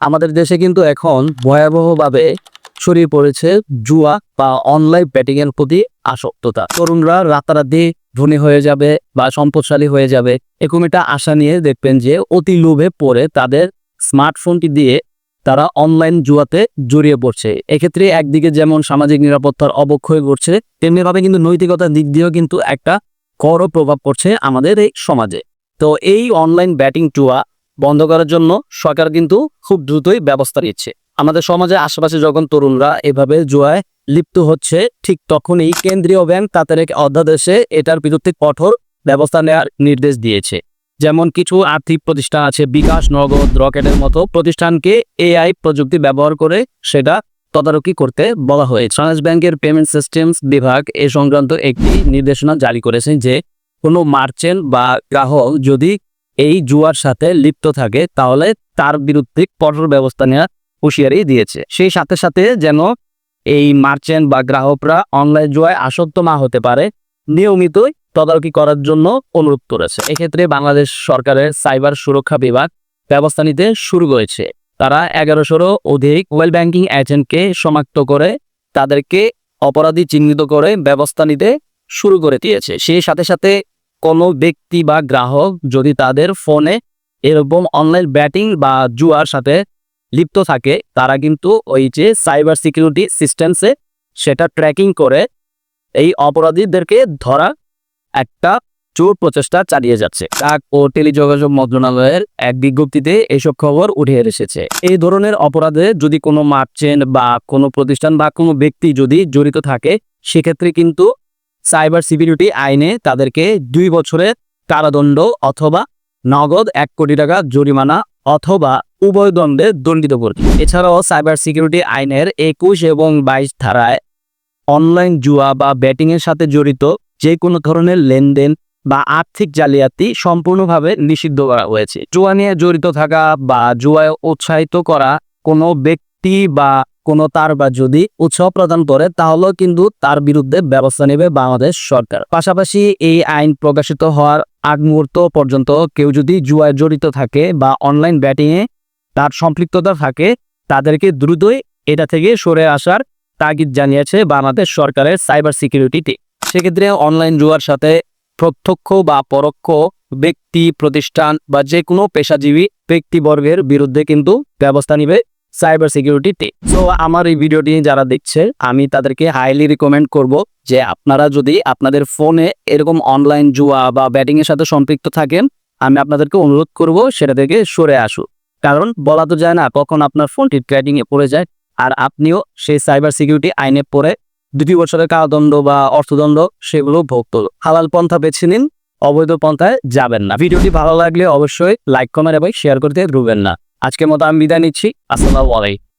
আমাদের দেশে কিন্তু এখন ভয়াবহভাবে ছড়িয়ে পড়েছে জুয়া বা অনলাইন ব্যাটিং এর প্রতি আসক্ততা। তরুণরা রাতারাতি ধনী হয়ে যাবে বা সম্পদশালী হয়ে যাবে এরকম একটা আশা নিয়ে দেখবেন যে অতি লোভে পড়ে তাদের স্মার্টফোনটি দিয়ে তারা অনলাইন জুয়াতে জড়িয়ে পড়ছে। এক্ষেত্রে একদিকে যেমন সামাজিক নিরাপত্তার অবক্ষয় ঘটছে, তেমনিভাবে কিন্তু নৈতিকতার দিক দিয়েও কিন্তু একটা বড় প্রভাব পড়ছে আমাদের এই সমাজে। তো এই অনলাইন ব্যাটিং জুয়া বন্ধ করার জন্য সরকার কিন্তু খুব দ্রুতই ব্যবস্থা নিচ্ছে। আমাদের সমাজে আশেপাশে যখন তরুণরা এভাবে জুয়ায় লিপ্ত হচ্ছে, ঠিক তখনই কেন্দ্রীয় ব্যাংক তাদের এক অধ্যাদেশে এটার বিরুদ্ধে কঠোর ব্যবস্থা নেওয়ার নির্দেশ দিয়েছে। যেমন কিছু আর্থিক প্রতিষ্ঠান আছে, বিকাশ, নগদ, রকেটের মতো প্রতিষ্ঠানকে এআই প্রযুক্তি ব্যবহার করে সেটা তদারকি করতে বলা হয়েছে। বাংলাদেশ ব্যাংকের পেমেন্ট সিস্টেমস বিভাগ এ সংক্রান্ত একটি নির্দেশনা জারি করেছে যে কোনো মার্চেন্ট বা গ্রাহক যদি এই জুয়ার সাথে লিপ্ত থাকে তাহলে তার বিরুদ্ধে কঠোর ব্যবস্থা নেওয়ার হুঁশিয়ারি দিয়েছে। সেই সাথে সাথে যেন এই মার্চেন্ট বা গ্রাহকরা অনলাইন জুয়ায় আসক্ত না হতে পারে নিয়মিতই তদারকি করার জন্য অনুরোধ করেছে। এক্ষেত্রে বাংলাদেশ সরকারের সাইবার সুরক্ষা বিভাগ ব্যবস্থা নিতে শুরু করেছে। তারা 1100-রও অধিক মোবাইল ব্যাংকিং এজেন্টকে শনাক্ত করে তাদেরকে অপরাধী চিহ্নিত করে ব্যবস্থা নিতে শুরু করে দিয়েছে। সেই সাথে সাথে কোনো ব্যক্তি বা গ্রাহক যদি তাদের ফোনে এরকম অনলাইন ব্যাটিং বা জুয়ার সাথে লিপ্ত থাকে, তারা কিন্তু ওই যে সাইবার সিকিউরিটি সিস্টেমসে সেটা ট্র্যাকিং করে এই অপরাধীদেরকে ধরা একটা জোর প্রচেষ্টা চালিয়ে যাচ্ছে। ডাক ও টেলিযোগাযোগ মন্ত্রণালয়ের এক বিজ্ঞপ্তিতে এসব খবর উঠে এসেছে। এই ধরনের অপরাধে যদি কোনো মার্চেন্ট বা কোনো প্রতিষ্ঠান বা কোনো ব্যক্তি যদি জড়িত থাকে, সেক্ষেত্রে কিন্তু সাইবার সিকিউরিটি আইনে তাদেরকে 2 বছরের কারাদণ্ড অথবা নগদ 1 কোটি টাকা জরিমানা অথবা উভয় দণ্ডে দণ্ডিত করবে। এছাড়াও সাইবার সিকিউরিটি আইনের 21 এবং 22 ধারায় অনলাইন জুয়া বা ব্যাটিংয়ের সাথে জড়িত যে কোনো ধরনের লেনদেন বা আর্থিক জালিয়াতি সম্পূর্ণভাবে নিষিদ্ধ করা হয়েছে। জুয়া নিয়ে জড়িত থাকা বা জুয়ায় উৎসাহিত করা কোনো ব্যক্তি বা কোনো তার বা যদি উৎসাহ প্রদান করে তাহলেও কিন্তু তার বিরুদ্ধে ব্যবস্থা নেবে বাংলাদেশ সরকার। পাশাপাশি এই আইন প্রকাশিত হওয়ার আগ মুহূর্ত পর্যন্ত কেউ যদি জুয়ায় জড়িত থাকে বা অনলাইন ব্যাটিংয়ে তার সম্পৃক্ততা থাকে, তাদেরকে দ্রুতই এটা থেকে সরে আসার তাগিদ জানিয়েছে বাংলাদেশ সরকারের সাইবার সিকিউরিটি টিম। সেক্ষেত্রে অনলাইন জুয়ার সাথে প্রত্যক্ষ বা পরোক্ষ ব্যক্তি, প্রতিষ্ঠান বা যে কোনো পেশাজীবী ব্যক্তিবর্গের বিরুদ্ধে কিন্তু ব্যবস্থা নিবে সাইবার সিকিউরিটি টিম। সো আমার এই ভিডিওটি যারা দেখছে, আমি তাদেরকে হাইলি রিকমেন্ড করব যে আপনারা যদি আপনাদের ফোনে এরকম অনলাইন জুয়া বা ব্যাটিং এর সাথে সম্পৃক্ত থাকেন, আমি আপনাদেরকে অনুরোধ করব সেটা থেকে সরে আসুন। কারণ বলা তো যায় না কখন আপনার ফোনটি ট্র্যাকিং এ পড়ে যায় আর আপনিও সেই সাইবার সিকিউরিটি আইনে পড়ে 2 বছরের কারাদণ্ড বা অর্থদণ্ড সেগুলো ভোগ করল। হালাল পন্থা বেছে নিন, অবৈধ পন্থায় যাবেন না। ভিডিওটি ভালো লাগলে অবশ্যই লাইক, কমেন্ট এবং শেয়ার করতে ভুলবেন না। আজকের মতো আমি বিদায় নিচ্ছি। আসসালামু আলাইকুম।